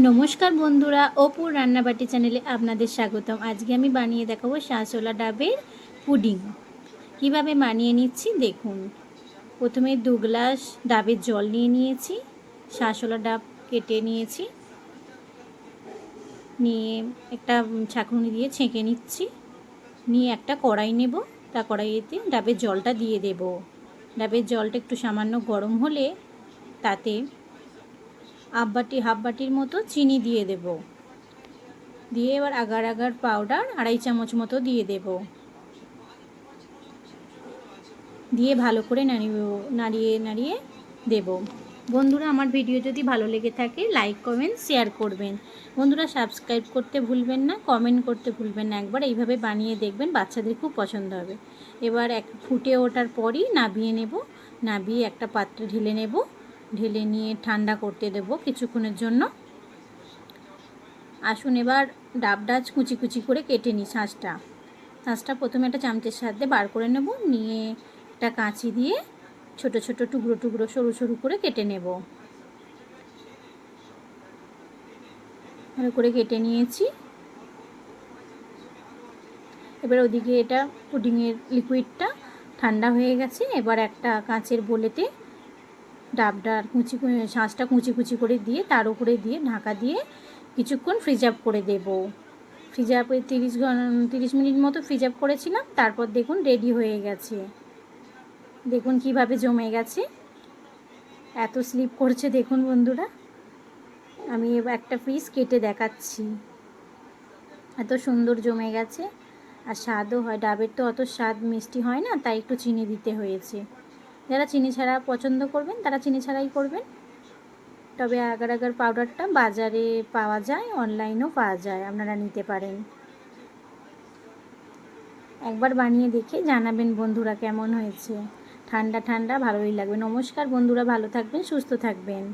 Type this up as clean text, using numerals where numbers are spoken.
নমস্কার বন্ধুরা, অপুর রান্নাবাটি চ্যানেলে আপনাদের স্বাগতম। আজকে আমি বানিয়ে দেখাবো শাঁসওয়ালা ডাবের পুডিং। কিভাবে বানিয়ে নিচ্ছি দেখুন। প্রথমে 2 গ্লাস ডাবের জল নিয়ে নিয়েছি, শাঁসওয়ালা ডাব কেটে নিয়েছি, নিয়ে একটা ছাঁকনি দিয়ে ছেঁকে নিচ্ছি। নিয়ে একটা কড়াই নেব, তা কড়াইতে ডাবের জলটা দিয়ে দেব। ডাবের জলটা একটু সামান্য গরম হলে তাতে হাফ বাটির মতো চিনি দিয়ে দেব। দিয়ে এবার আগার আগার পাউডার 2.5 চামচ মতো দিয়ে দেব। দিয়ে ভালো করে নাড়িয়ে নাড়িয়ে দেব। বন্ধুরা, আমার ভিডিও যদি ভালো লেগে থাকে লাইক কমেন্ট শেয়ার করবেন। বন্ধুরা, সাবস্ক্রাইব করতে ভুলবেন না, কমেন্ট করতে ভুলবেন না। একবার এইভাবে বানিয়ে দেখবেন, বাচ্চাদের খুব পছন্দ হবে। এবার ফুটে ওঠার পরই নাবিয়ে নেব। নাবিয়ে একটা পাত্রে ঢেলে নেব। ঢেলে নিয়ে ঠান্ডা করতে দেব কিছুক্ষণের জন্য। আসুন এবার ডাবটা কুচি কুচি করে কেটে নিই। শাঁসটা প্রথমে একটা চামচের সাহায্যে বার করে নেব। নিয়ে একটা কাঁচি দিয়ে ছোট ছোট টুকরো টুকরো সরু সরু করে কেটে নেব। ভালো করে কেটে নিয়েছি। এবার ওদিকে এটা পুডিংয়ের লিকুইডটা ঠান্ডা হয়ে গেছে। এবার একটা কাঁচের বোলেতে ডাবটার শাঁসটা কুচি কুচি করে দিয়ে তার উপরে দিয়ে ঢাকা দিয়ে কিছুক্ষণ ফ্রিজ আপ করে দেব। ফ্রিজ আপে 30 মিনিট মতো ফ্রিজ আপ করেছিলাম। তারপর দেখুন রেডি হয়ে গেছে। দেখুন কিভাবে জমে গেছে, এত স্লিপ করছে দেখুন বন্ধুরা। আমি এবার একটা পিস কেটে দেখাচ্ছি। এত সুন্দর জমে গেছে, আর স্বাদও হয়। ডাবের তো অত স্বাদ মিষ্টি হয় না, তাই একটু চিনি দিতে হয়েছে। যারা চিনি ছাড়া পছন্দ করবেন তারা চিনি ছাড়াই করবেন। তবে আগার আগার পাউডারটা বাজারে পাওয়া যায়, অনলাইনেও পাওয়া যায়, আপনারা নিতে পারেন। একবার বানিয়ে দেখে জানাবেন বন্ধুরা কেমন হয়েছে। ঠান্ডা ঠান্ডা ভালোই লাগবে। নমস্কার বন্ধুরা, ভালো থাকবেন, সুস্থ থাকবেন।